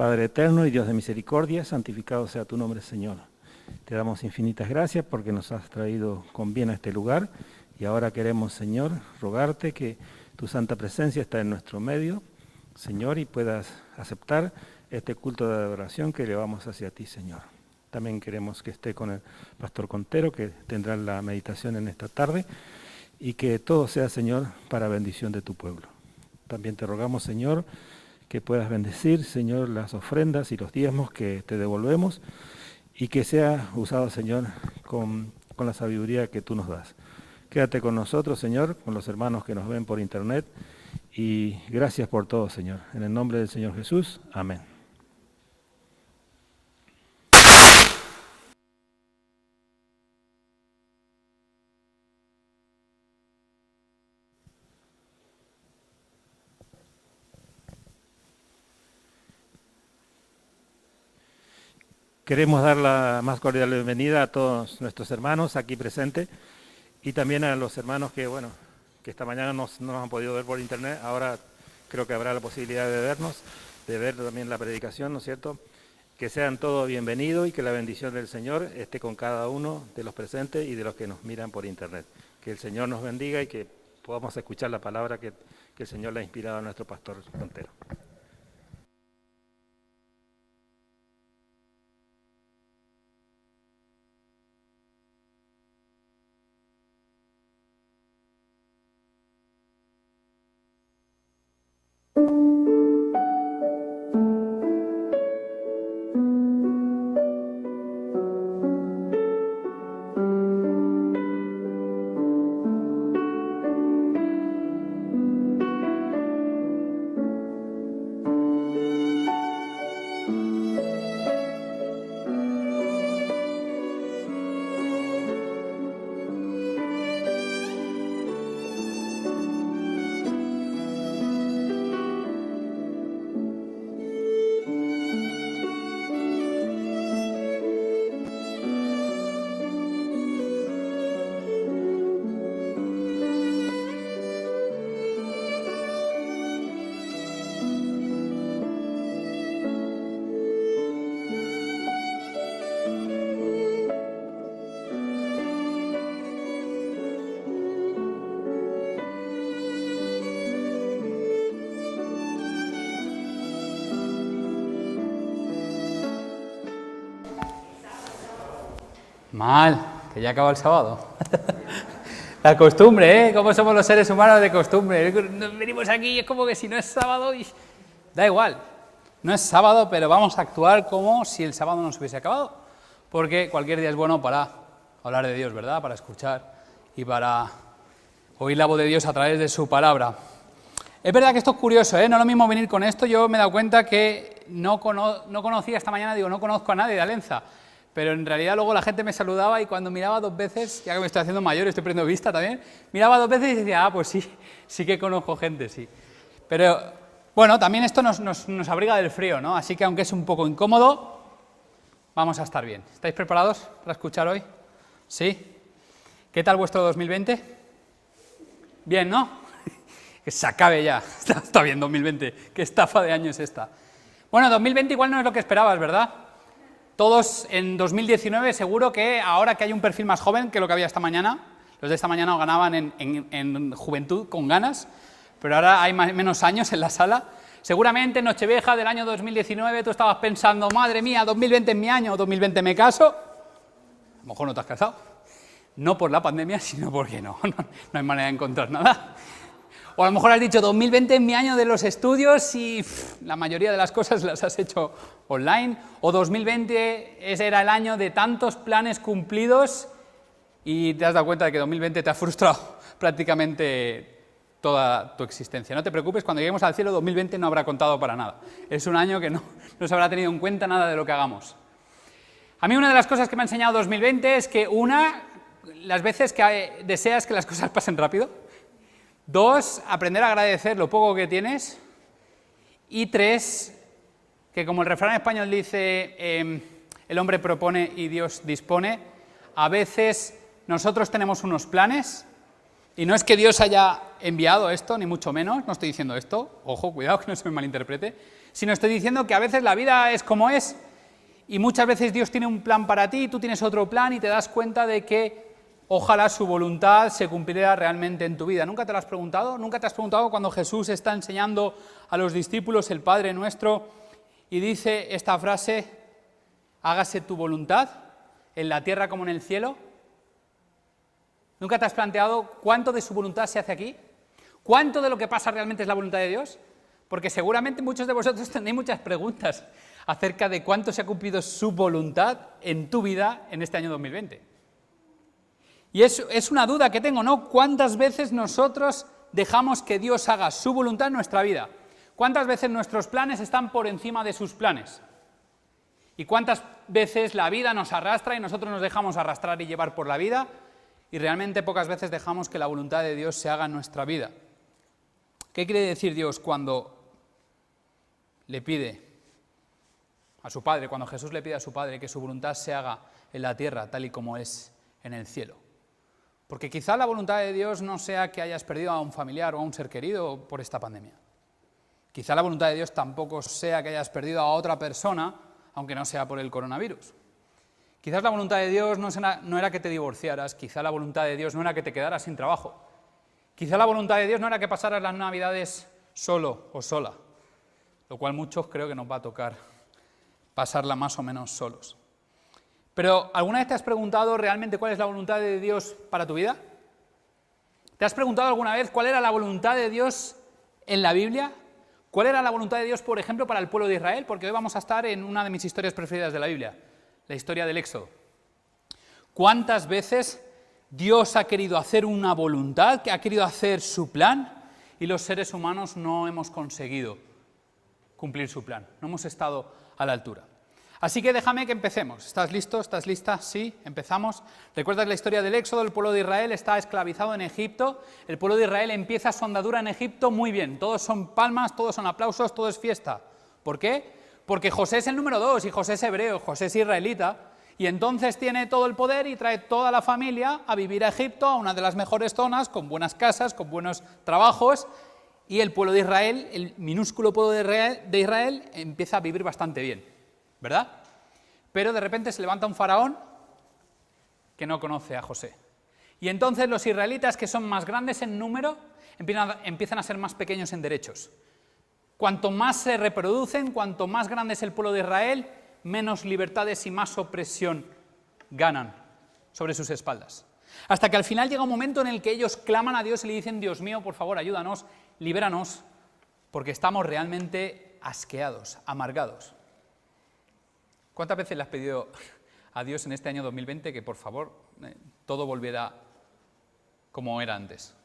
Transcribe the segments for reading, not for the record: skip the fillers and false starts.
Padre eterno y Dios de misericordia, santificado sea tu nombre, Señor. Te damos infinitas gracias porque nos has traído con bien a este lugar y ahora queremos, Señor, rogarte que tu santa presencia está en nuestro medio, Señor, y puedas aceptar este culto de adoración que elevamos hacia ti, Señor. También queremos que esté con el pastor Contero, que tendrá la meditación en esta tarde, y que todo sea, Señor, para bendición de tu pueblo. También te rogamos, Señor, que puedas bendecir, Señor, las ofrendas y los diezmos que te devolvemos, y que sea usado, Señor, con la sabiduría que tú nos das. Quédate con nosotros, Señor, con los hermanos que nos ven por internet, y gracias por todo, Señor. En el nombre del Señor Jesús, amén. Queremos dar la más cordial bienvenida a todos nuestros hermanos aquí presentes y también a los hermanos que, bueno, que esta mañana no nos han podido ver por internet. Ahora creo que habrá la posibilidad de vernos, de ver también la predicación, ¿no es cierto? Que sean todos bienvenidos y que la bendición del Señor esté con cada uno de los presentes y de los que nos miran por internet. Que el Señor nos bendiga y que podamos escuchar la palabra que el Señor le ha inspirado a nuestro pastor Contero. Mal, que ya acaba el sábado. La costumbre, ¿eh? Cómo somos los seres humanos de costumbre. Nos venimos aquí y es como que si no es sábado, y da igual. No es sábado, pero vamos a actuar como si el sábado no se hubiese acabado. Porque cualquier día es bueno para hablar de Dios, ¿verdad? Para escuchar y para oír la voz de Dios a través de su palabra. Es verdad que esto es curioso, ¿eh? No es lo mismo venir con esto. Yo me he dado cuenta que no conocía esta mañana, no conozco a nadie de Alenza. Pero en realidad luego la gente me saludaba y cuando miraba dos veces, ya que me estoy haciendo mayor, estoy perdiendo vista también, miraba dos veces y decía, pues sí que conozco gente, sí. Pero bueno, también esto nos abriga del frío, ¿no? Así que aunque es un poco incómodo, vamos a estar bien. ¿Estáis preparados para escuchar hoy? ¿Sí? ¿Qué tal vuestro 2020? Bien, ¿no? Que se acabe ya. Está bien 2020. Qué estafa de año es esta. Bueno, 2020 igual no es lo que esperabas, ¿verdad? Todos en 2019 seguro que ahora que hay un perfil más joven que lo que había esta mañana, los de esta mañana ganaban en juventud con ganas, pero ahora hay menos años en la sala. Seguramente en Nochevieja del año 2019 tú estabas pensando, madre mía, 2020 es mi año, 2020 me caso. A lo mejor no te has casado, no por la pandemia, sino porque no hay manera de encontrar nada. O a lo mejor has dicho, 2020 es mi año de los estudios y la mayoría de las cosas las has hecho online. O 2020 ese era el año de tantos planes cumplidos y te has dado cuenta de que 2020 te ha frustrado prácticamente toda tu existencia. No te preocupes, cuando lleguemos al cielo 2020 no habrá contado para nada. Es un año que no se habrá tenido en cuenta nada de lo que hagamos. A mí una de las cosas que me ha enseñado 2020 es que las veces que deseas que las cosas pasen rápido. 2, aprender a agradecer lo poco que tienes. Y 3, que como el refrán español dice, el hombre propone y Dios dispone, a veces nosotros tenemos unos planes y no es que Dios haya enviado esto, ni mucho menos, no estoy diciendo esto, ojo, cuidado que no se me malinterprete, sino estoy diciendo que a veces la vida es como es y muchas veces Dios tiene un plan para ti, tú tienes otro plan y te das cuenta de que ojalá su voluntad se cumpliera realmente en tu vida. ¿Nunca te lo has preguntado? ¿Nunca te has preguntado cuando Jesús está enseñando a los discípulos el Padre Nuestro y dice esta frase, hágase tu voluntad en la tierra como en el cielo? ¿Nunca te has planteado cuánto de su voluntad se hace aquí? ¿Cuánto de lo que pasa realmente es la voluntad de Dios? Porque seguramente muchos de vosotros tenéis muchas preguntas acerca de cuánto se ha cumplido su voluntad en tu vida en este año 2020. Y es una duda que tengo, ¿no? ¿Cuántas veces nosotros dejamos que Dios haga su voluntad en nuestra vida? ¿Cuántas veces nuestros planes están por encima de sus planes? ¿Y cuántas veces la vida nos arrastra y nosotros nos dejamos arrastrar y llevar por la vida? Y realmente pocas veces dejamos que la voluntad de Dios se haga en nuestra vida. ¿Qué quiere decir Dios cuando le pide a su Padre, cuando Jesús le pide a su Padre que su voluntad se haga en la tierra tal y como es en el cielo? Porque quizá la voluntad de Dios no sea que hayas perdido a un familiar o a un ser querido por esta pandemia. Quizá la voluntad de Dios tampoco sea que hayas perdido a otra persona, aunque no sea por el coronavirus. Quizás la voluntad de Dios no era que te divorciaras, quizá la voluntad de Dios no era que te quedaras sin trabajo. Quizá la voluntad de Dios no era que pasaras las Navidades solo o sola, lo cual muchos creo que nos va a tocar pasarla más o menos solos. Pero, ¿alguna vez te has preguntado realmente cuál es la voluntad de Dios para tu vida? ¿Te has preguntado alguna vez cuál era la voluntad de Dios en la Biblia? ¿Cuál era la voluntad de Dios, por ejemplo, para el pueblo de Israel? Porque hoy vamos a estar en una de mis historias preferidas de la Biblia, la historia del Éxodo. ¿Cuántas veces Dios ha querido hacer una voluntad, que ha querido hacer su plan, y los seres humanos no hemos conseguido cumplir su plan? No hemos estado a la altura. Así que déjame que empecemos. ¿Estás listo? ¿Estás lista? Sí, empezamos. ¿Recuerdas la historia del Éxodo? El pueblo de Israel está esclavizado en Egipto. El pueblo de Israel empieza su andadura en Egipto muy bien. Todos son palmas, todos son aplausos, todo es fiesta. ¿Por qué? Porque José es el número 2 y José es hebreo, José es israelita. Y entonces tiene todo el poder y trae toda la familia a vivir a Egipto, a una de las mejores zonas, con buenas casas, con buenos trabajos. Y el pueblo de Israel, el minúsculo pueblo de Israel, empieza a vivir bastante bien. ¿Verdad? Pero de repente se levanta un faraón que no conoce a José. Y entonces los israelitas, que son más grandes en número, empiezan a ser más pequeños en derechos. Cuanto más se reproducen, cuanto más grande es el pueblo de Israel, menos libertades y más opresión ganan sobre sus espaldas. Hasta que al final llega un momento en el que ellos claman a Dios y le dicen: Dios mío, por favor, ayúdanos, libéranos, porque estamos realmente asqueados, amargados. ¿Cuántas veces le has pedido a Dios en este año 2020 que por favor todo volviera como era antes?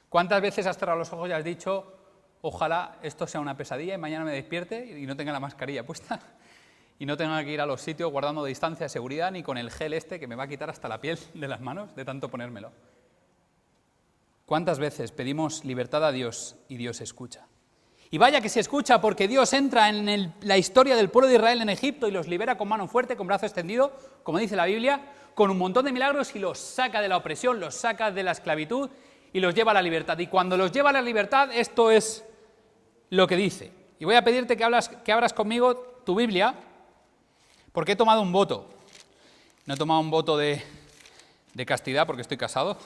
¿Cuántas veces has cerrado los ojos y has dicho: ojalá esto sea una pesadilla y mañana me despierte y no tenga la mascarilla puesta y no tenga que ir a los sitios guardando distancia de seguridad ni con el gel este que me va a quitar hasta la piel de las manos de tanto ponérmelo? ¿Cuántas veces pedimos libertad a Dios y Dios escucha? Y vaya que se escucha, porque Dios entra en la historia del pueblo de Israel en Egipto y los libera con mano fuerte, con brazo extendido, como dice la Biblia, con un montón de milagros, y los saca de la opresión, los saca de la esclavitud y los lleva a la libertad. Y cuando los lleva a la libertad, esto es lo que dice. Y voy a pedirte que abras conmigo tu Biblia, porque he tomado un voto. No he tomado un voto de castidad porque estoy casado,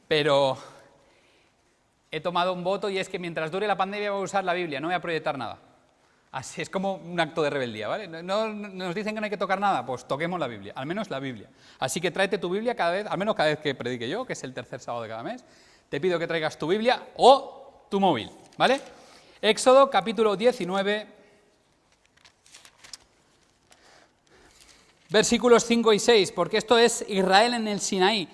pero he tomado un voto, y es que mientras dure la pandemia voy a usar la Biblia, no voy a proyectar nada. Así es como un acto de rebeldía, ¿vale? No nos dicen que no hay que tocar nada, pues toquemos la Biblia, al menos la Biblia. Así que tráete tu Biblia cada vez, al menos cada vez que predique yo, que es el tercer sábado de cada mes. Te pido que traigas tu Biblia o tu móvil, ¿vale? Éxodo capítulo 19, versículos 5 y 6, porque esto es Israel en el Sinaí.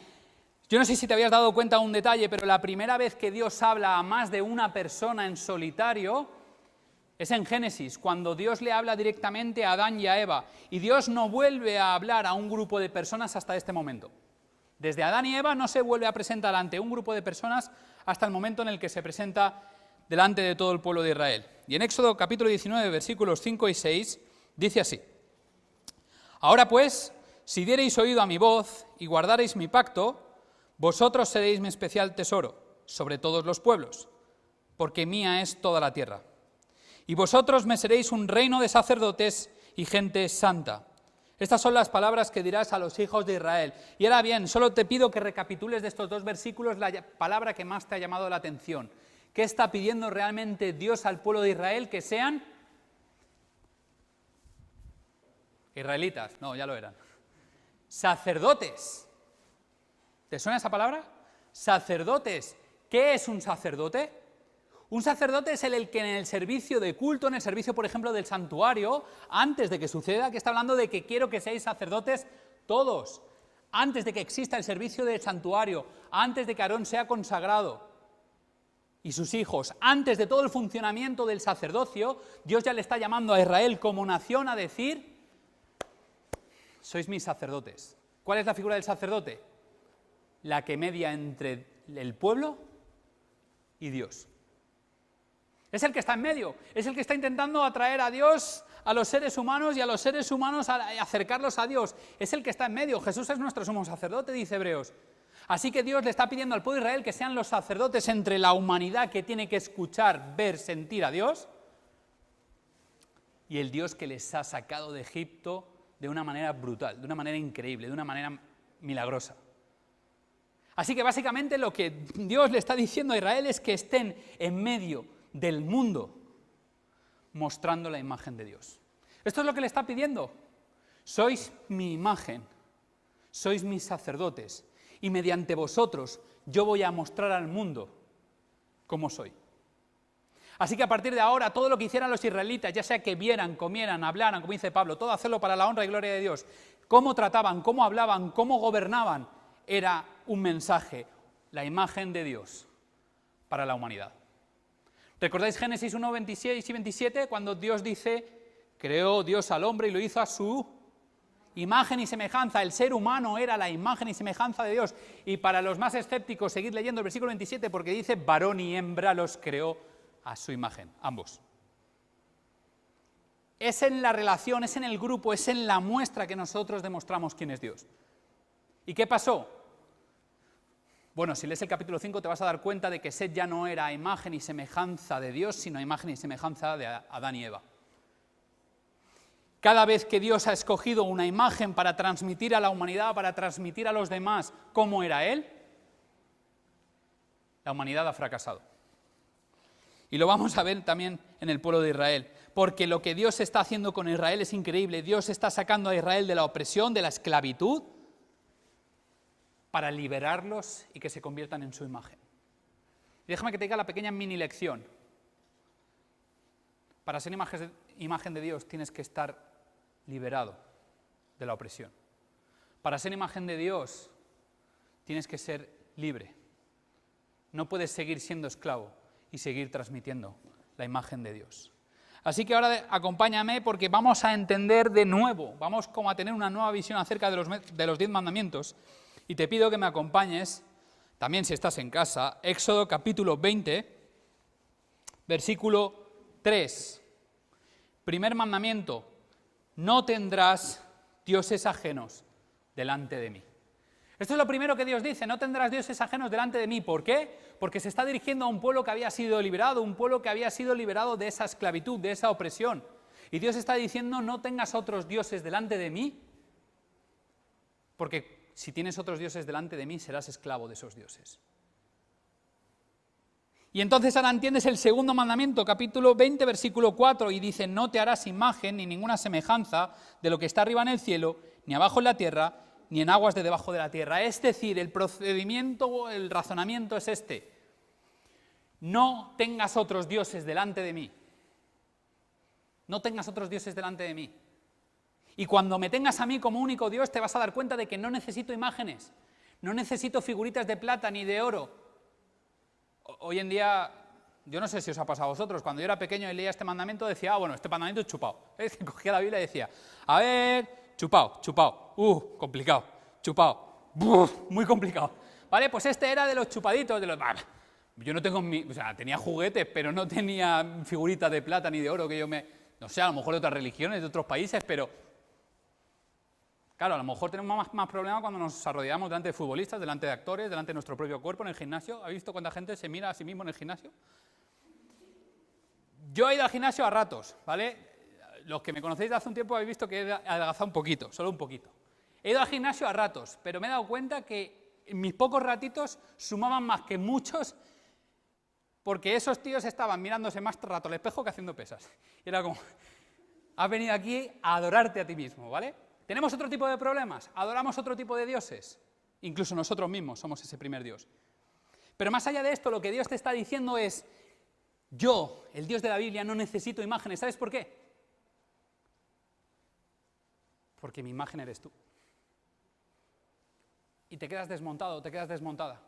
Yo no sé si te habías dado cuenta de un detalle, pero la primera vez que Dios habla a más de una persona en solitario es en Génesis, cuando Dios le habla directamente a Adán y a Eva. Y Dios no vuelve a hablar a un grupo de personas hasta este momento. Desde Adán y Eva no se vuelve a presentar ante un grupo de personas hasta el momento en el que se presenta delante de todo el pueblo de Israel. Y en Éxodo capítulo 19, versículos 5 y 6, dice así: Ahora pues, si diereis oído a mi voz y guardareis mi pacto, vosotros seréis mi especial tesoro, sobre todos los pueblos, porque mía es toda la tierra. Y vosotros me seréis un reino de sacerdotes y gente santa. Estas son las palabras que dirás a los hijos de Israel. Y ahora bien, solo te pido que recapitules de estos 2 versículos la palabra que más te ha llamado la atención. ¿Qué está pidiendo realmente Dios al pueblo de Israel? Que sean israelitas. No, ya lo eran. Sacerdotes. ¿Te suena esa palabra? Sacerdotes. ¿Qué es un sacerdote? Un sacerdote es el que en el servicio de culto, en el servicio, por ejemplo, del santuario, antes de que suceda, que está hablando de que quiero que seáis sacerdotes todos, antes de que exista el servicio del santuario, antes de que Aarón sea consagrado y sus hijos, antes de todo el funcionamiento del sacerdocio, Dios ya le está llamando a Israel como nación a decir: sois mis sacerdotes. ¿Cuál es la figura del sacerdote? La que media entre el pueblo y Dios. Es el que está en medio, es el que está intentando atraer a Dios a los seres humanos y a los seres humanos a acercarlos a Dios. Es el que está en medio. Jesús es nuestro sumo sacerdote, dice Hebreos. Así que Dios le está pidiendo al pueblo de Israel que sean los sacerdotes entre la humanidad que tiene que escuchar, ver, sentir a Dios y el Dios que les ha sacado de Egipto de una manera brutal, de una manera increíble, de una manera milagrosa. Así que básicamente lo que Dios le está diciendo a Israel es que estén en medio del mundo mostrando la imagen de Dios. Esto es lo que le está pidiendo. Sois mi imagen, sois mis sacerdotes, y mediante vosotros yo voy a mostrar al mundo cómo soy. Así que a partir de ahora, todo lo que hicieran los israelitas, ya sea que vieran, comieran, hablaran, como dice Pablo, todo hacerlo para la honra y gloria de Dios, cómo trataban, cómo hablaban, cómo gobernaban, era un mensaje, la imagen de Dios para la humanidad. ¿Recordáis Génesis 1, 26 y 27? Cuando Dios dice, creó Dios al hombre y lo hizo a su imagen y semejanza. El ser humano era la imagen y semejanza de Dios. Y para los más escépticos, seguid leyendo el versículo 27 porque dice, varón y hembra los creó a su imagen, ambos. Es en la relación, es en el grupo, es en la muestra que nosotros demostramos quién es Dios. ¿Y qué pasó? Bueno, si lees el capítulo 5 te vas a dar cuenta de que Set ya no era imagen y semejanza de Dios, sino imagen y semejanza de Adán y Eva. Cada vez que Dios ha escogido una imagen para transmitir a la humanidad, para transmitir a los demás cómo era Él, la humanidad ha fracasado. Y lo vamos a ver también en el pueblo de Israel, porque lo que Dios está haciendo con Israel es increíble. Dios está sacando a Israel de la opresión, de la esclavitud, para liberarlos y que se conviertan en su imagen. Y déjame que te diga la pequeña mini lección. Para ser imagen de Dios tienes que estar liberado de la opresión. Para ser imagen de Dios tienes que ser libre. No puedes seguir siendo esclavo y seguir transmitiendo la imagen de Dios. Así que ahora acompáñame porque vamos a entender de nuevo, vamos como a tener una nueva visión acerca de los 10 mandamientos. Y te pido que me acompañes, también si estás en casa, Éxodo capítulo 20, versículo 3. Primer mandamiento, no tendrás dioses ajenos delante de mí. Esto es lo primero que Dios dice, no tendrás dioses ajenos delante de mí. ¿Por qué? Porque se está dirigiendo a un pueblo que había sido liberado, un pueblo que había sido liberado de esa esclavitud, de esa opresión. Y Dios está diciendo, no tengas otros dioses delante de mí, porque si tienes otros dioses delante de mí, serás esclavo de esos dioses. Y entonces ahora entiendes el segundo mandamiento, capítulo 20, versículo 4, y dice, no te harás imagen ni ninguna semejanza de lo que está arriba en el cielo, ni abajo en la tierra, ni en aguas de debajo de la tierra. Es decir, el procedimiento, el razonamiento es este. No tengas otros dioses delante de mí. No tengas otros dioses delante de mí. Y cuando me tengas a mí como único Dios, te vas a dar cuenta de que no necesito imágenes, no necesito figuritas de plata ni de oro. Hoy en día, yo no sé si os ha pasado a vosotros, cuando yo era pequeño y leía este mandamiento, decía, bueno, este mandamiento es chupado. Es que cogía la Biblia y decía, a ver, chupado, complicado, chupado, muy complicado. Vale, pues este era de los chupaditos, de los... Yo no tengo, o sea, tenía juguetes, pero no tenía figuritas de plata ni de oro que yo me... No sé, a lo mejor de otras religiones, de otros países, pero... Claro, a lo mejor tenemos más problemas cuando nos arrodillamos delante de futbolistas, delante de actores, delante de nuestro propio cuerpo en el gimnasio. ¿Habéis visto cuánta gente se mira a sí mismo en el gimnasio? Yo he ido al gimnasio a ratos, ¿vale? Los que me conocéis de hace un tiempo habéis visto que he adelgazado un poquito, solo un poquito. He ido al gimnasio a ratos, pero me he dado cuenta que en mis pocos ratitos sumaban más que muchos, porque esos tíos estaban mirándose más rato al espejo que haciendo pesas. Y era como, has venido aquí a adorarte a ti mismo, ¿vale? ¿Tenemos otro tipo de problemas? ¿Adoramos otro tipo de dioses? Incluso nosotros mismos somos ese primer Dios. Pero más allá de esto, lo que Dios te está diciendo es, yo, el Dios de la Biblia, no necesito imágenes. ¿Sabes por qué? Porque mi imagen eres tú. Y te quedas desmontado, te quedas desmontada.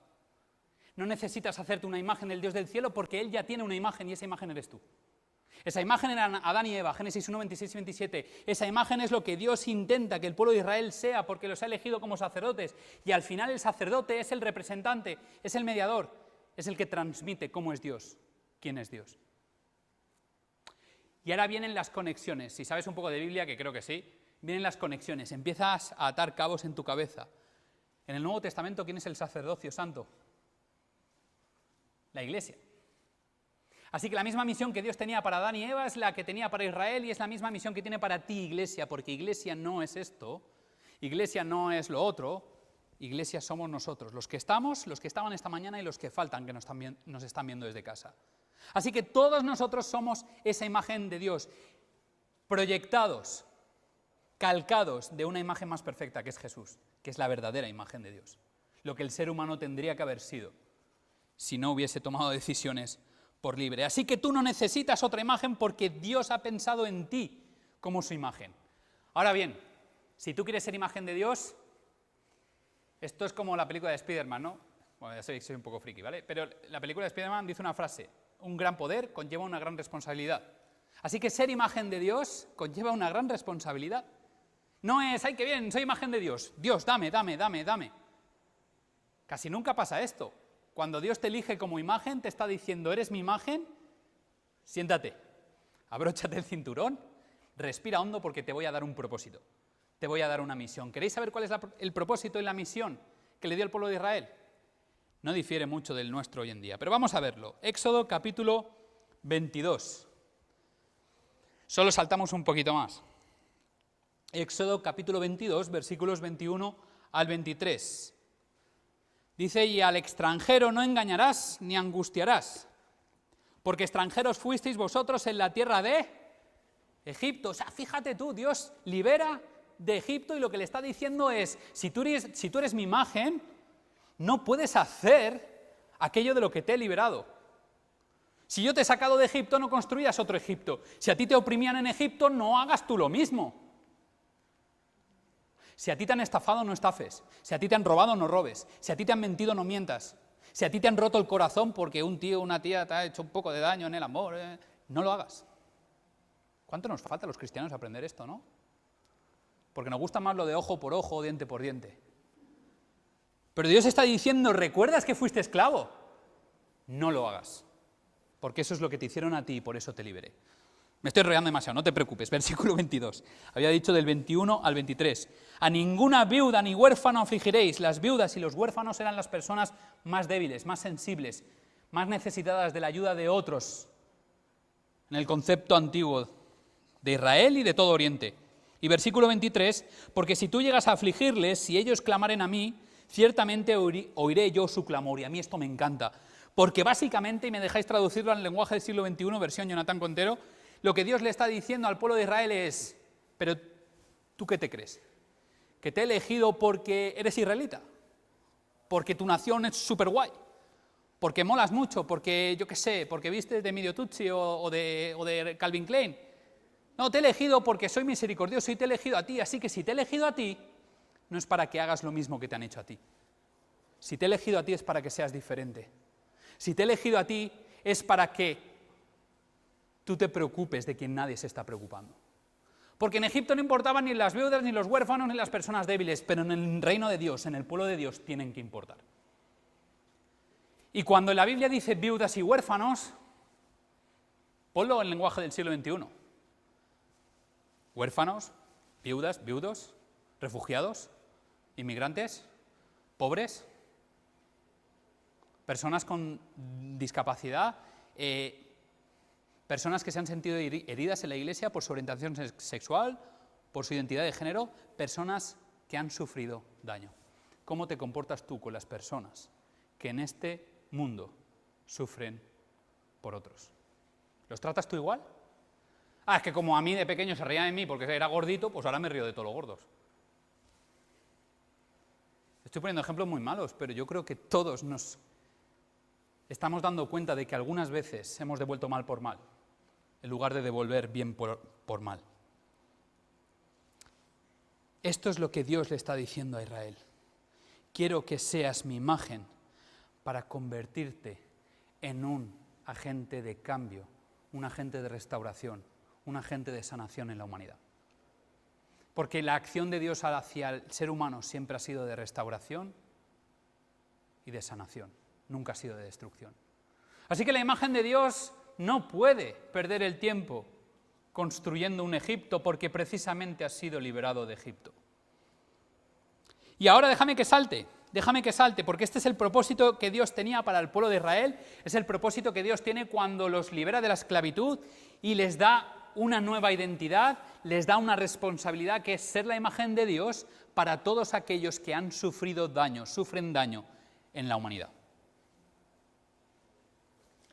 No necesitas hacerte una imagen del Dios del cielo porque Él ya tiene una imagen y esa imagen eres tú. Esa imagen eran Adán y Eva, Génesis 1, 26 y 27. Esa imagen es lo que Dios intenta que el pueblo de Israel sea porque los ha elegido como sacerdotes. Y al final el sacerdote es el representante, es el mediador, es el que transmite cómo es Dios, quién es Dios. Y ahora vienen las conexiones. Si sabes un poco de Biblia, que creo que sí, vienen las conexiones. Empiezas a atar cabos en tu cabeza. En el Nuevo Testamento, ¿quién es el sacerdocio santo? La Iglesia. Así que la misma misión que Dios tenía para Adán y Eva es la que tenía para Israel y es la misma misión que tiene para ti, Iglesia, porque Iglesia no es esto, Iglesia no es lo otro, Iglesia somos nosotros, los que estamos, los que estaban esta mañana y los que faltan, que nos están viendo desde casa. Así que todos nosotros somos esa imagen de Dios, proyectados, calcados de una imagen más perfecta que es Jesús, que es la verdadera imagen de Dios, lo que el ser humano tendría que haber sido si no hubiese tomado decisiones por libre. Así que tú no necesitas otra imagen porque Dios ha pensado en ti como su imagen. Ahora bien, si tú quieres ser imagen de Dios, esto es como la película de Spider-Man, ¿no? Bueno, ya soy un poco friki, ¿vale? Pero la película de Spider-Man dice una frase, un gran poder conlleva una gran responsabilidad. Así que ser imagen de Dios conlleva una gran responsabilidad. No es, ¡ay, qué bien, soy imagen de Dios! Dios, dame. Casi nunca pasa esto. Cuando Dios te elige como imagen, te está diciendo, ¿eres mi imagen? Siéntate, abróchate el cinturón, respira hondo porque te voy a dar un propósito, te voy a dar una misión. ¿Queréis saber cuál es el propósito y la misión que le dio el pueblo de Israel? No difiere mucho del nuestro hoy en día, pero vamos a verlo. Éxodo capítulo 22. Solo saltamos un poquito más. Éxodo capítulo 22, versículos 21 al 23. Dice, y al extranjero no engañarás ni angustiarás, porque extranjeros fuisteis vosotros en la tierra de Egipto. O sea, fíjate tú, Dios libera de Egipto y lo que le está diciendo es, si tú eres mi imagen, no puedes hacer aquello de lo que te he liberado. Si yo te he sacado de Egipto, no construyas otro Egipto. Si a ti te oprimían en Egipto, no hagas tú lo mismo. Si a ti te han estafado, no estafes. Si a ti te han robado, no robes. Si a ti te han mentido, no mientas. Si a ti te han roto el corazón porque un tío o una tía te ha hecho un poco de daño en el amor, no lo hagas. ¿Cuánto nos falta a los cristianos aprender esto, no? Porque nos gusta más lo de ojo por ojo, diente por diente. Pero Dios está diciendo, ¿recuerdas que fuiste esclavo? No lo hagas. Porque eso es lo que te hicieron a ti y por eso te liberé. Me estoy enrollando demasiado, no te preocupes. Versículo 22. Había dicho del 21 al 23. A ninguna viuda ni huérfano afligiréis. Las viudas y los huérfanos eran las personas más débiles, más sensibles, más necesitadas de la ayuda de otros, en el concepto antiguo de Israel y de todo Oriente. Y versículo 23, porque si tú llegas a afligirles, si ellos clamaren a mí, ciertamente oiré yo su clamor. Y a mí esto me encanta, porque básicamente, y me dejáis traducirlo al lenguaje del siglo XXI, versión Jonathan Contero, lo que Dios le está diciendo al pueblo de Israel es, pero ¿tú qué te crees? ¿Que te he elegido porque eres israelita? ¿Porque tu nación es súper guay? ¿Porque molas mucho? ¿Porque, yo qué sé, porque vistes de Emilio Tucci o de Calvin Klein? No, te he elegido porque soy misericordioso y te he elegido a ti, así que si te he elegido a ti, no es para que hagas lo mismo que te han hecho a ti. Si te he elegido a ti es para que seas diferente. Si te he elegido a ti es para que tú te preocupes de quien nadie se está preocupando. Porque en Egipto no importaban ni las viudas, ni los huérfanos, ni las personas débiles, pero en el reino de Dios, en el pueblo de Dios, tienen que importar. Y cuando la Biblia dice viudas y huérfanos, ponlo en el lenguaje del siglo XXI. Huérfanos, viudas, viudos, refugiados, inmigrantes, pobres, personas con discapacidad, personas que se han sentido heridas en la iglesia por su orientación sexual, por su identidad de género, personas que han sufrido daño. ¿Cómo te comportas tú con las personas que en este mundo sufren por otros? ¿Los tratas tú igual? Es que como a mí de pequeño se reían de mí porque era gordito, pues ahora me río de todos los gordos. Estoy poniendo ejemplos muy malos, pero yo creo que todos nos estamos dando cuenta de que algunas veces hemos devuelto mal por mal, en lugar de devolver bien por mal. Esto es lo que Dios le está diciendo a Israel. Quiero que seas mi imagen para convertirte en un agente de cambio, un agente de restauración, un agente de sanación en la humanidad. Porque la acción de Dios hacia el ser humano siempre ha sido de restauración y de sanación, nunca ha sido de destrucción. Así que la imagen de Dios no puede perder el tiempo construyendo un Egipto porque precisamente ha sido liberado de Egipto. Y ahora déjame que salte, porque este es el propósito que Dios tenía para el pueblo de Israel, es el propósito que Dios tiene cuando los libera de la esclavitud y les da una nueva identidad, les da una responsabilidad que es ser la imagen de Dios para todos aquellos que han sufrido daño, sufren daño en la humanidad.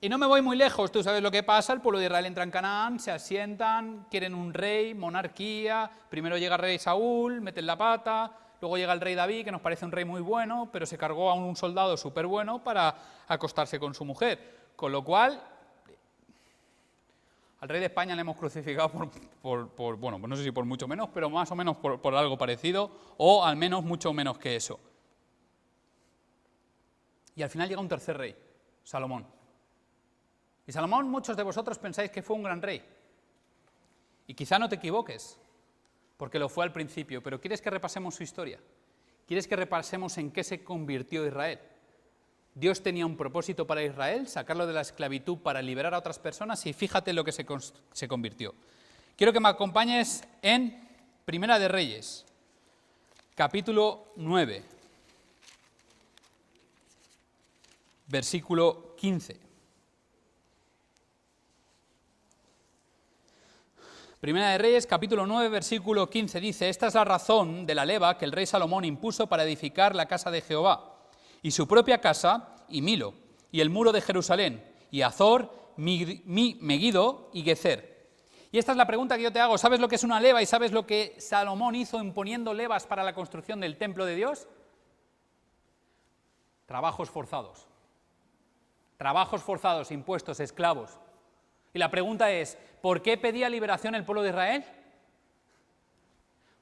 Y no me voy muy lejos, tú sabes lo que pasa, el pueblo de Israel entra en Canaán, se asientan, quieren un rey, monarquía, primero llega el rey Saúl, meten la pata, luego llega el rey David, que nos parece un rey muy bueno, pero se cargó a un soldado súper bueno para acostarse con su mujer, con lo cual al rey de España le hemos crucificado bueno, no sé si por mucho menos, pero más o menos por algo parecido, o al menos mucho menos que eso. Y al final llega un tercer rey, Salomón. Y Salomón, muchos de vosotros pensáis que fue un gran rey. Y quizá no te equivoques, porque lo fue al principio, pero ¿quieres que repasemos su historia? ¿Quieres que repasemos en qué se convirtió Israel? Dios tenía un propósito para Israel, sacarlo de la esclavitud para liberar a otras personas, y fíjate lo que se convirtió. Quiero que me acompañes en Primera de Reyes, capítulo 9, versículo 15. Primera de Reyes, capítulo 9, versículo 15, dice: esta es la razón de la leva que el rey Salomón impuso para edificar la casa de Jehová, y su propia casa, y Milo, y el muro de Jerusalén, y Azor, Megiddo y Gezer. Y esta es la pregunta que yo te hago: ¿sabes lo que es una leva y sabes lo que Salomón hizo imponiendo levas para la construcción del templo de Dios? Trabajos forzados, impuestos, esclavos. Y la pregunta es, ¿por qué pedía liberación el pueblo de Israel?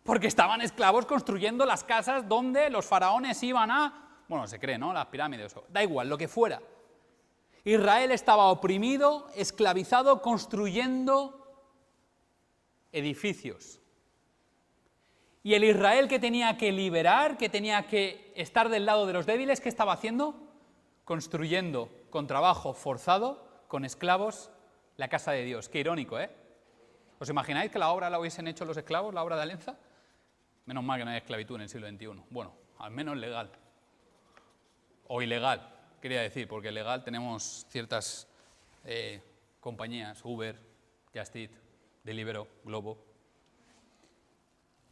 Porque estaban esclavos construyendo las casas donde los faraones iban bueno, se cree, ¿no? Las pirámides, da igual, lo que fuera. Israel estaba oprimido, esclavizado, construyendo edificios. Y el Israel que tenía que liberar, que tenía que estar del lado de los débiles, ¿qué estaba haciendo? Construyendo con trabajo forzado, con esclavos, la casa de Dios. Qué irónico, ¿eh? ¿Os imagináis que la obra la hubiesen hecho los esclavos, la obra de Alenza? Menos mal que no hay esclavitud en el siglo XXI. Bueno, al menos legal. O ilegal, quería decir, porque legal tenemos ciertas compañías, Uber, Just Eat, Deliveroo, Globo.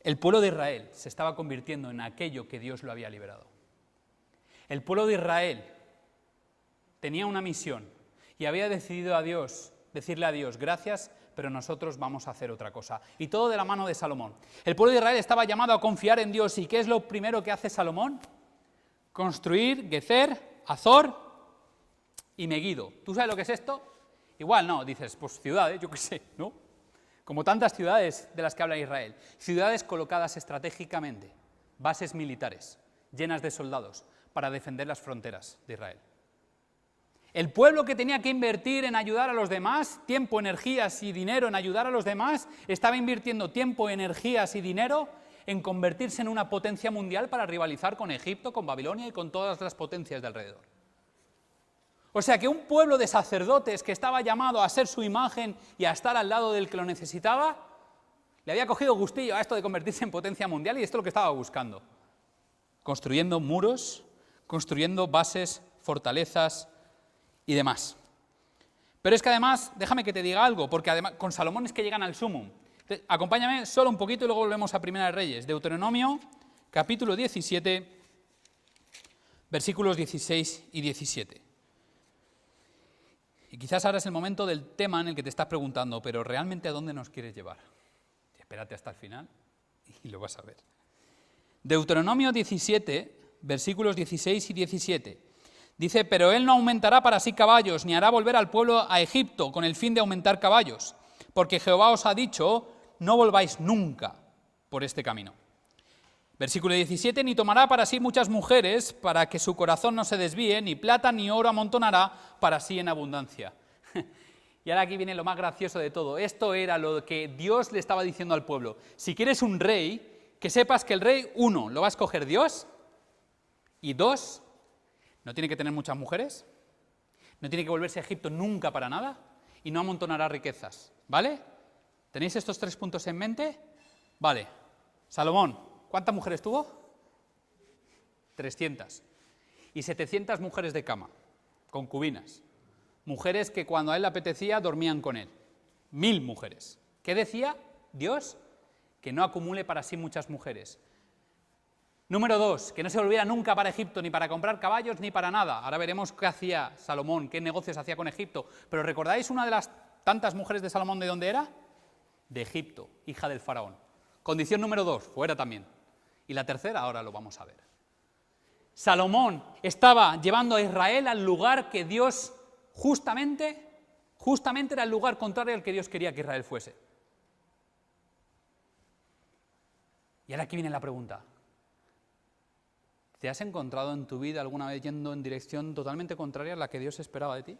El pueblo de Israel se estaba convirtiendo en aquello que Dios lo había liberado. El pueblo de Israel tenía una misión y había decidido decirle a Dios, gracias, pero nosotros vamos a hacer otra cosa. Y todo de la mano de Salomón. El pueblo de Israel estaba llamado a confiar en Dios. ¿Y qué es lo primero que hace Salomón? Construir Gezer, Azor y Megiddo. ¿Tú sabes lo que es esto? Igual no, dices, pues ciudades, yo qué sé, ¿no? Como tantas ciudades de las que habla Israel. Ciudades colocadas estratégicamente, bases militares, llenas de soldados, para defender las fronteras de Israel. El pueblo que tenía que invertir en ayudar a los demás, tiempo, energías y dinero en ayudar a los demás, estaba invirtiendo tiempo, energías y dinero en convertirse en una potencia mundial para rivalizar con Egipto, con Babilonia y con todas las potencias de alrededor. O sea que un pueblo de sacerdotes que estaba llamado a ser su imagen y a estar al lado del que lo necesitaba, Le había cogido gustillo a esto de convertirse en potencia mundial y esto es lo que estaba buscando. Construyendo muros, construyendo bases, fortalezas y demás. Pero es que además, déjame que te diga algo, porque además con Salomón es que llegan al sumum. Acompáñame solo un poquito y luego volvemos a Primera de Reyes. Deuteronomio, capítulo 17, versículos 16 y 17. Y quizás ahora es el momento del tema en el que te estás preguntando, pero ¿realmente a dónde nos quieres llevar? Espérate hasta el final y lo vas a ver. Deuteronomio 17, versículos 16 y 17. Dice, pero él no aumentará para sí caballos, ni hará volver al pueblo a Egipto con el fin de aumentar caballos, porque Jehová os ha dicho, no volváis nunca por este camino. Versículo 17, ni tomará para sí muchas mujeres, para que su corazón no se desvíe, ni plata ni oro amontonará para sí en abundancia. Y ahora aquí viene lo más gracioso de todo. Esto era lo que Dios le estaba diciendo al pueblo. Si quieres un rey, que sepas que el rey, 1, lo va a escoger Dios, y 2, no tiene que tener muchas mujeres, no tiene que volverse a Egipto nunca para nada, y no amontonará riquezas, ¿vale? ¿Tenéis estos 3 puntos en mente? Vale. Salomón, ¿cuántas mujeres tuvo? 300. Y 700 mujeres de cama, concubinas. Mujeres que cuando a él le apetecía dormían con él. 1000 mujeres. ¿Qué decía Dios? Que no acumule para sí muchas mujeres. Número 2, que no se volviera nunca para Egipto, ni para comprar caballos, ni para nada. Ahora veremos qué hacía Salomón, qué negocios hacía con Egipto. Pero ¿recordáis una de las tantas mujeres de Salomón de dónde era? De Egipto, hija del faraón. Condición número 2, fuera también. Y la tercera, ahora lo vamos a ver. Salomón estaba llevando a Israel al lugar que Dios justamente era el lugar contrario al que Dios quería que Israel fuese. Y ahora aquí viene la pregunta. ¿Te has encontrado en tu vida alguna vez yendo en dirección totalmente contraria a la que Dios esperaba de ti?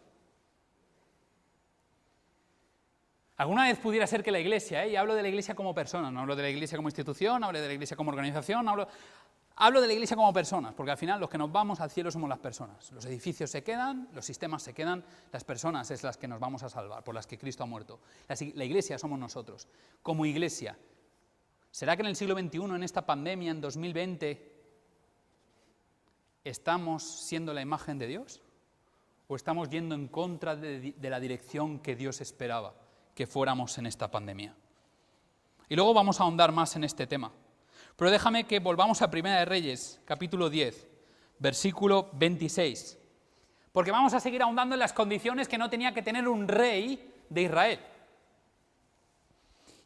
Alguna vez pudiera ser que la Iglesia, y hablo de la Iglesia como persona, no hablo de la Iglesia como institución, hablo de la Iglesia como organización, hablo de la Iglesia como personas, porque al final los que nos vamos al cielo somos las personas. Los edificios se quedan, los sistemas se quedan, las personas es las que nos vamos a salvar, por las que Cristo ha muerto. La Iglesia somos nosotros. Como Iglesia, ¿será que en el siglo XXI, en esta pandemia, en 2020, estamos siendo la imagen de Dios? ¿O estamos yendo en contra de la dirección que Dios esperaba que fuéramos en esta pandemia? Y luego vamos a ahondar más en este tema. Pero déjame que volvamos a Primera de Reyes, capítulo 10, versículo 26. Porque vamos a seguir ahondando en las condiciones que no tenía que tener un rey de Israel.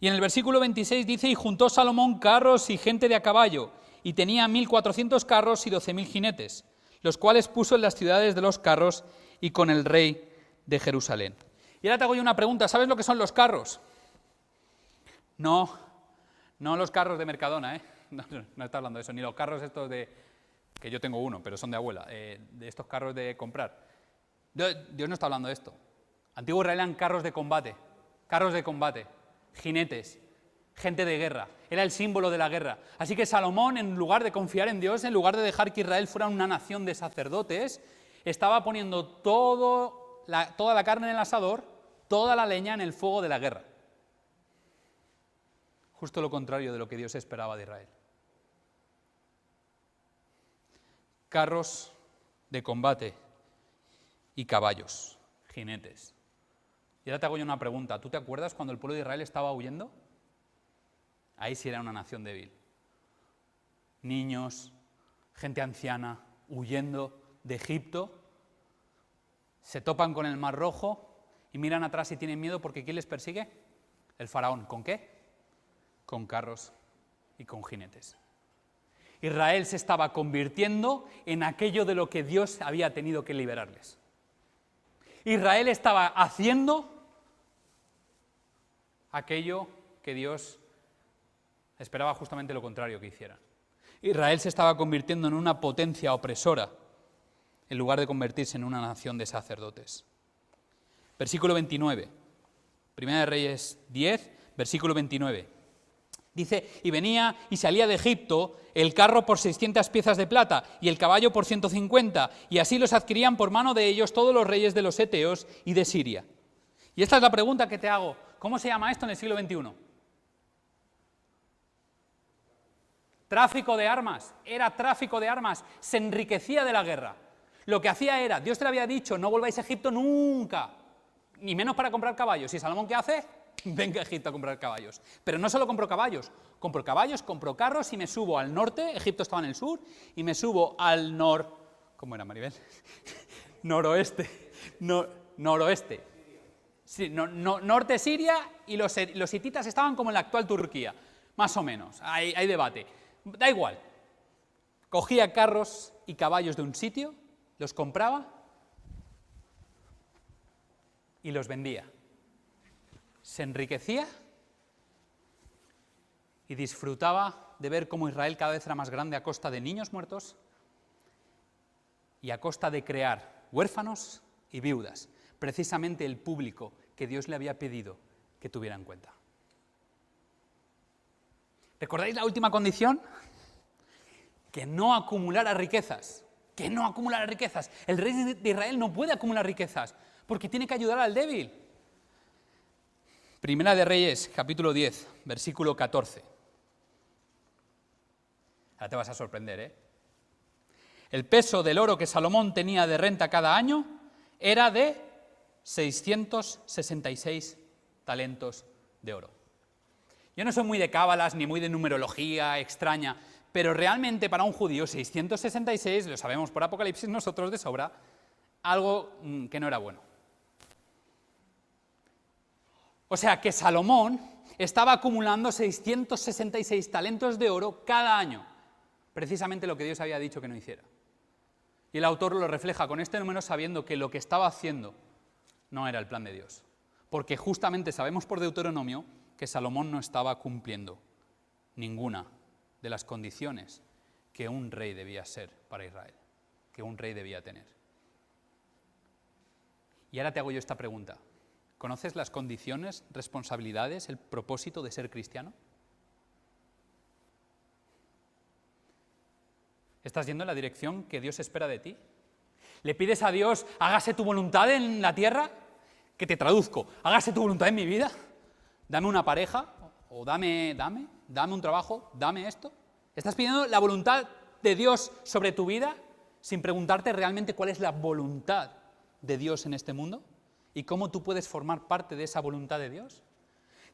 Y en el versículo 26 dice, y juntó Salomón carros y gente de a caballo, y tenía 1400 carros y 12.000 jinetes, los cuales puso en las ciudades de los carros y con el rey de Jerusalén. Y ahora te hago yo una pregunta, ¿sabes lo que son los carros? No los carros de Mercadona, no está hablando de eso, ni los carros estos de, que yo tengo uno, pero son de abuela, de estos carros de comprar. Dios no está hablando de esto. Antiguo Israel eran carros de combate, jinetes, gente de guerra, era el símbolo de la guerra. Así que Salomón, en lugar de confiar en Dios, en lugar de dejar que Israel fuera una nación de sacerdotes, estaba poniendo toda la carne en el asador, toda la leña en el fuego de la guerra. Justo lo contrario de lo que Dios esperaba de Israel. Carros de combate y caballos, jinetes. Y ahora te hago yo una pregunta. ¿Tú te acuerdas cuando el pueblo de Israel estaba huyendo? Ahí sí era una nación débil. Niños, gente anciana, huyendo de Egipto, se topan con el Mar Rojo y miran atrás y tienen miedo porque ¿quién les persigue? El faraón. ¿Con qué? Con carros y con jinetes. Israel se estaba convirtiendo en aquello de lo que Dios había tenido que liberarles. Israel estaba haciendo aquello que Dios esperaba justamente lo contrario que hicieran. Israel se estaba convirtiendo en una potencia opresora en lugar de convertirse en una nación de sacerdotes. Versículo 29. Primera de Reyes 10, versículo 29. Dice, y venía y salía de Egipto el carro por 600 piezas de plata y el caballo por 150, y así los adquirían por mano de ellos todos los reyes de los Eteos y de Siria. Y esta es la pregunta que te hago. ¿Cómo se llama esto en el siglo XXI? Tráfico de armas, era tráfico de armas, se enriquecía de la guerra. Lo que hacía era, Dios te le había dicho, no volváis a Egipto nunca, ni menos para comprar caballos. ¿Y Salomón qué hace? Venga a Egipto a comprar caballos. Pero no solo compró caballos, compró carros y me subo al norte, Egipto estaba en el sur, y me subo al ¿cómo era, Maribel? Noroeste. Sí, norte Siria, y los hititas estaban como en la actual Turquía, más o menos, hay debate. Da igual, cogía carros y caballos de un sitio, los compraba y los vendía. Se enriquecía y disfrutaba de ver cómo Israel cada vez era más grande a costa de niños muertos y a costa de crear huérfanos y viudas, precisamente el público que Dios le había pedido que tuviera en cuenta. ¿Recordáis la última condición? Que no acumulara riquezas. Que no acumulara riquezas. El rey de Israel no puede acumular riquezas porque tiene que ayudar al débil. Primera de Reyes, capítulo 10, versículo 14. Ahora te vas a sorprender, ¿eh? El peso del oro que Salomón tenía de renta cada año era de 666 talentos de oro. Yo no soy muy de cábalas ni muy de numerología extraña, pero realmente para un judío 666, lo sabemos por Apocalipsis nosotros de sobra, algo que no era bueno. O sea que Salomón estaba acumulando 666 talentos de oro cada año, precisamente lo que Dios había dicho que no hiciera. Y el autor lo refleja con este número sabiendo que lo que estaba haciendo no era el plan de Dios. Porque justamente sabemos por Deuteronomio que Salomón no estaba cumpliendo ninguna de las condiciones que un rey debía ser para Israel, que un rey debía tener. Y ahora te hago yo esta pregunta. ¿Conoces las condiciones, responsabilidades, el propósito de ser cristiano? ¿Estás yendo en la dirección que Dios espera de ti? ¿Le pides a Dios, hágase tu voluntad en la tierra? Que te traduzco, hágase tu voluntad en mi vida. Dame una pareja, o dame un trabajo, dame esto. ¿Estás pidiendo la voluntad de Dios sobre tu vida sin preguntarte realmente cuál es la voluntad de Dios en este mundo? ¿Y cómo tú puedes formar parte de esa voluntad de Dios?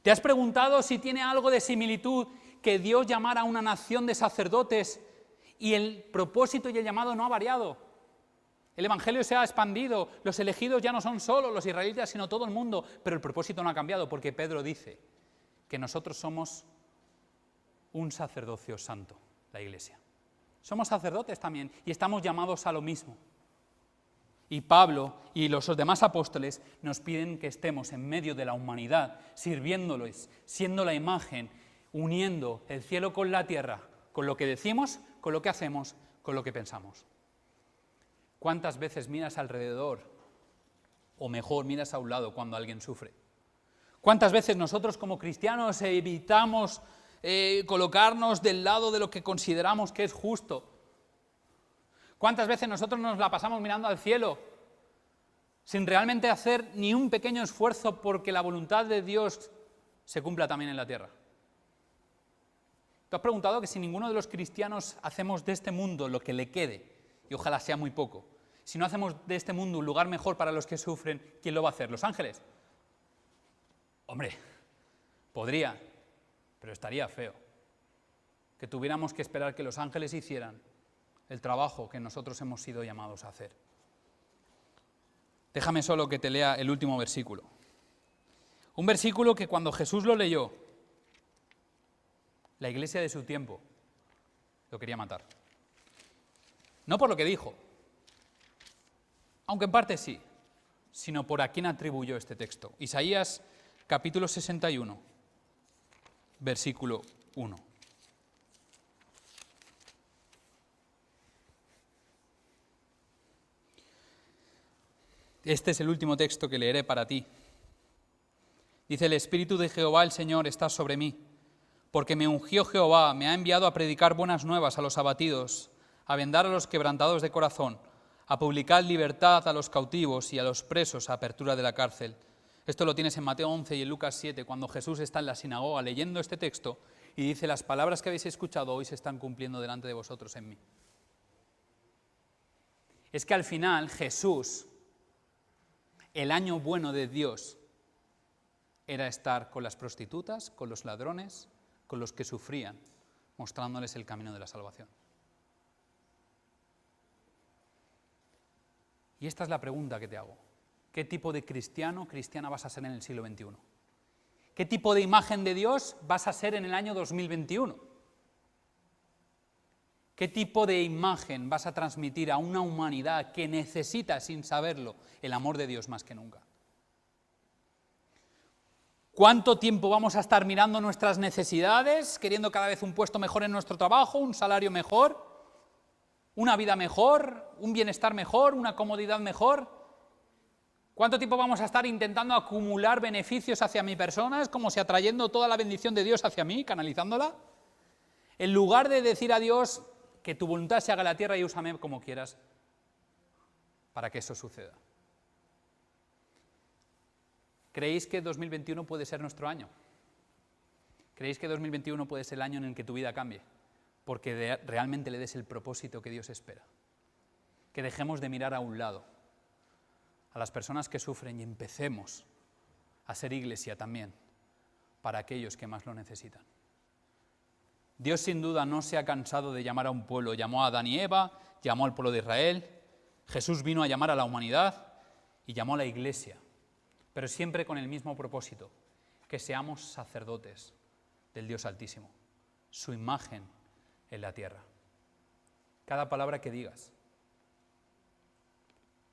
¿Te has preguntado si tiene algo de similitud que Dios llamara a una nación de sacerdotes y el propósito y el llamado no ha variado? El Evangelio se ha expandido, los elegidos ya no son solo los israelitas, sino todo el mundo, pero el propósito no ha cambiado porque Pedro dice que nosotros somos un sacerdocio santo, la Iglesia. Somos sacerdotes también y estamos llamados a lo mismo. Y Pablo y los demás apóstoles nos piden que estemos en medio de la humanidad, sirviéndoles, siendo la imagen, uniendo el cielo con la tierra, con lo que decimos, con lo que hacemos, con lo que pensamos. ¿Cuántas veces miras alrededor, o mejor, miras a un lado cuando alguien sufre? ¿Cuántas veces nosotros como cristianos evitamos colocarnos del lado de lo que consideramos que es justo? ¿Cuántas veces nosotros nos la pasamos mirando al cielo sin realmente hacer ni un pequeño esfuerzo porque la voluntad de Dios se cumpla también en la tierra? ¿Te has preguntado que si ninguno de los cristianos hacemos de este mundo lo que le quede, y ojalá sea muy poco, si no hacemos de este mundo un lugar mejor para los que sufren, ¿quién lo va a hacer? ¿Los ángeles? Hombre, podría, pero estaría feo que tuviéramos que esperar que los ángeles hicieran el trabajo que nosotros hemos sido llamados a hacer. Déjame solo que te lea el último versículo. Un versículo que cuando Jesús lo leyó, la iglesia de su tiempo lo quería matar. No por lo que dijo, aunque en parte sí, sino por a quién atribuyó este texto. Isaías capítulo 61, versículo 1. Este es el último texto que leeré para ti. Dice: el Espíritu de Jehová el Señor está sobre mí, porque me ungió Jehová, me ha enviado a predicar buenas nuevas a los abatidos, a vendar a los quebrantados de corazón, a publicar libertad a los cautivos y a los presos a apertura de la cárcel. Esto lo tienes en Mateo 11 y en Lucas 7, cuando Jesús está en la sinagoga leyendo este texto y dice, las palabras que habéis escuchado hoy se están cumpliendo delante de vosotros en mí. Es que al final Jesús, el año bueno de Dios, era estar con las prostitutas, con los ladrones, con los que sufrían, mostrándoles el camino de la salvación. Y esta es la pregunta que te hago. ¿Qué tipo de cristiano, cristiana vas a ser en el siglo XXI? ¿Qué tipo de imagen de Dios vas a ser en el año 2021? ¿Qué tipo de imagen vas a transmitir a una humanidad que necesita, sin saberlo, el amor de Dios más que nunca? ¿Cuánto tiempo vamos a estar mirando nuestras necesidades, queriendo cada vez un puesto mejor en nuestro trabajo, un salario mejor, una vida mejor, un bienestar mejor, una comodidad mejor? ¿Cuánto tiempo vamos a estar intentando acumular beneficios hacia mi persona? Es como si atrayendo toda la bendición de Dios hacia mí, canalizándola. En lugar de decir a Dios que tu voluntad se haga en la tierra y úsame como quieras para que eso suceda. ¿Creéis que 2021 puede ser nuestro año? ¿Creéis que 2021 puede ser el año en el que tu vida cambie? Porque realmente le des el propósito que Dios espera. Que dejemos de mirar a un lado, a las personas que sufren, y empecemos a ser iglesia también para aquellos que más lo necesitan. Dios sin duda no se ha cansado de llamar a un pueblo. Llamó a Adán y Eva, llamó al pueblo de Israel. Jesús vino a llamar a la humanidad y llamó a la iglesia, pero siempre con el mismo propósito, que seamos sacerdotes del Dios Altísimo, su imagen en la tierra. Cada palabra que digas,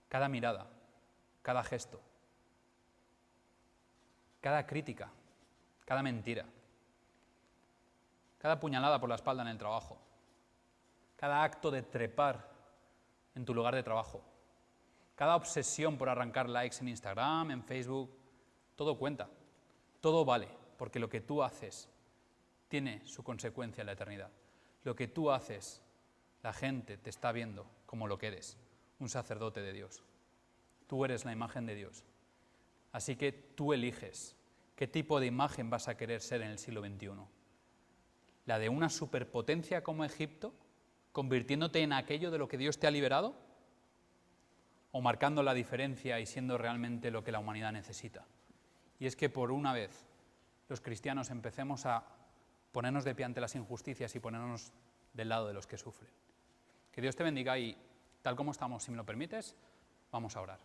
cada mirada, cada gesto, cada crítica, cada mentira, cada puñalada por la espalda en el trabajo, cada acto de trepar en tu lugar de trabajo, cada obsesión por arrancar likes en Instagram, en Facebook, todo cuenta, todo vale, porque lo que tú haces tiene su consecuencia en la eternidad. Lo que tú haces, la gente te está viendo como lo que eres, un sacerdote de Dios. Tú eres la imagen de Dios. Así que tú eliges qué tipo de imagen vas a querer ser en el siglo XXI. ¿La de una superpotencia como Egipto, convirtiéndote en aquello de lo que Dios te ha liberado? ¿O marcando la diferencia y siendo realmente lo que la humanidad necesita? Y es que por una vez los cristianos empecemos a ponernos de pie ante las injusticias y ponernos del lado de los que sufren. Que Dios te bendiga y, tal como estamos, si me lo permites, vamos a orar.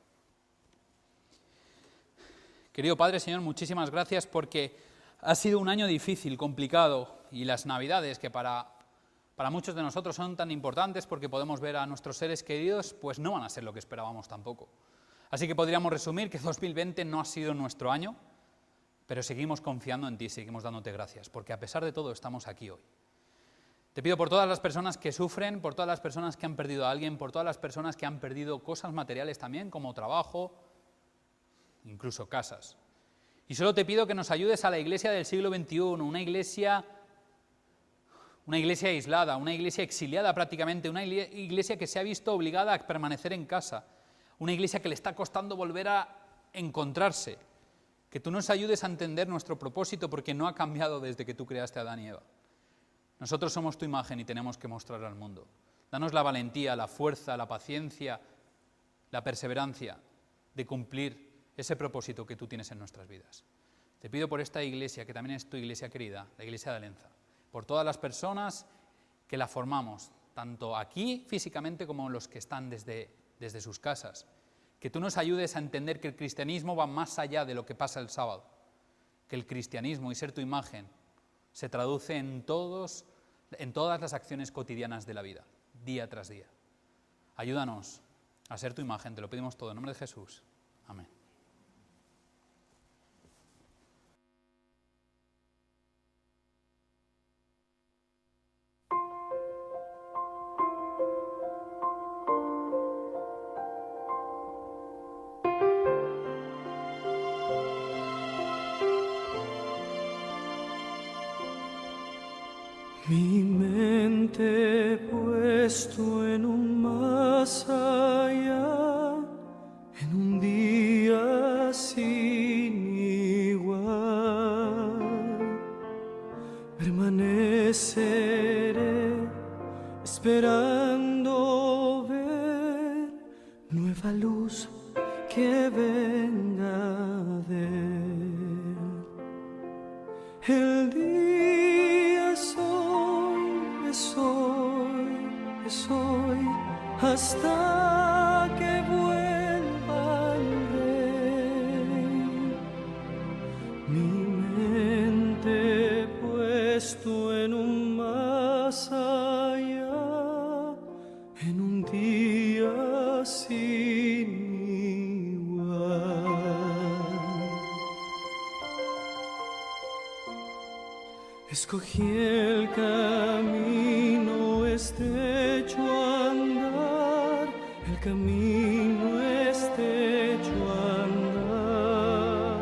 Querido Padre, Señor, muchísimas gracias porque ha sido un año difícil, complicado, y las Navidades, que para muchos de nosotros son tan importantes porque podemos ver a nuestros seres queridos, pues no van a ser lo que esperábamos tampoco. Así que podríamos resumir que 2020 no ha sido nuestro año, pero seguimos confiando en ti, seguimos dándote gracias, porque a pesar de todo estamos aquí hoy. Te pido por todas las personas que sufren, por todas las personas que han perdido a alguien, por todas las personas que han perdido cosas materiales también, como trabajo, incluso casas. Y solo te pido que nos ayudes a la iglesia del siglo XXI, una iglesia aislada, una iglesia exiliada prácticamente, una iglesia que se ha visto obligada a permanecer en casa, una iglesia que le está costando volver a encontrarse. Que tú nos ayudes a entender nuestro propósito porque no ha cambiado desde que tú creaste a Adán y Eva. Nosotros somos tu imagen y tenemos que mostrar al mundo. Danos la valentía, la fuerza, la paciencia, la perseverancia de cumplir ese propósito que tú tienes en nuestras vidas. Te pido por esta iglesia, que también es tu iglesia querida, la iglesia de Alenza, por todas las personas que la formamos, tanto aquí físicamente como los que están desde sus casas. Que tú nos ayudes a entender que el cristianismo va más allá de lo que pasa el sábado, que el cristianismo y ser tu imagen se traduce en todas las acciones cotidianas de la vida, día tras día. Ayúdanos a ser tu imagen, te lo pedimos todo en nombre de Jesús. Amén. Mi mente he puesto en un más allá, en un día sin igual. Permanece nueva luz que venga de él. El día es hoy, es hoy, es hoy, hasta que vuelva el Rey. Mi mente puesto en un más allá, en un día sin igual. Escogí el camino estrecho a andar, el camino estrecho a andar,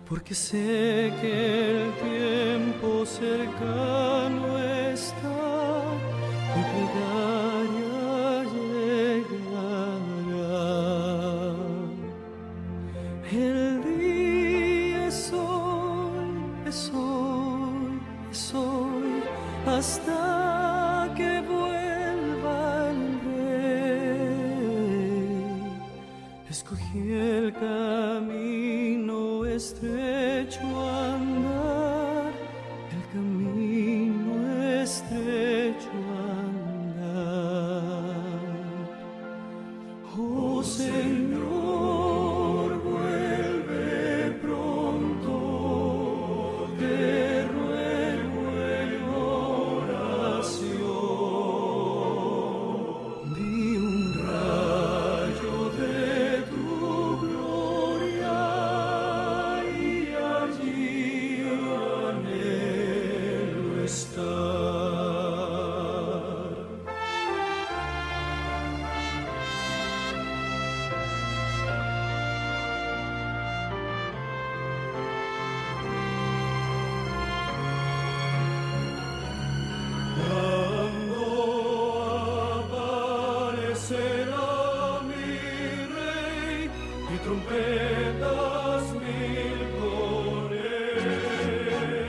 porque sé que el tiempo cercano está, mi plegaria llegará. El día es hoy, es hoy, es hoy, hasta que vuelva el Rey. Escogí el camino estrecho a andar, el camino estrecho a andar. Oh Señor, vuelve pronto, te ruego en oración. Vi un rayo de tu gloria y allí anhelo estar. Cuando aparecerá mi Rey y trompetas mil con él,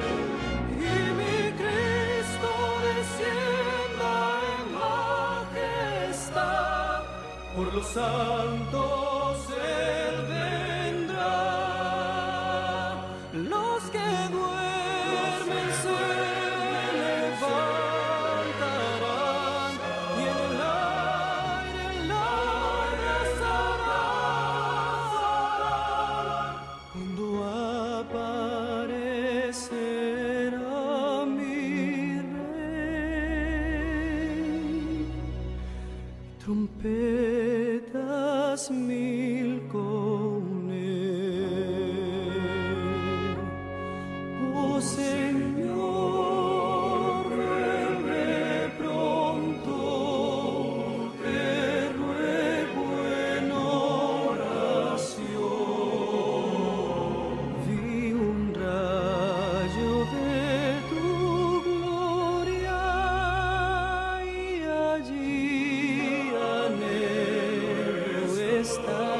y mi Cristo descienda en majestad, por los santos Él vendrá. Los que duermen se levantarán y en el aire abrazarán. Cuando aparecerá mi Rey, trompetas mil con él. Oh Señor, vuelve pronto, te ruego en oración. Vi un rayo de tu gloria y allí anhelo estar.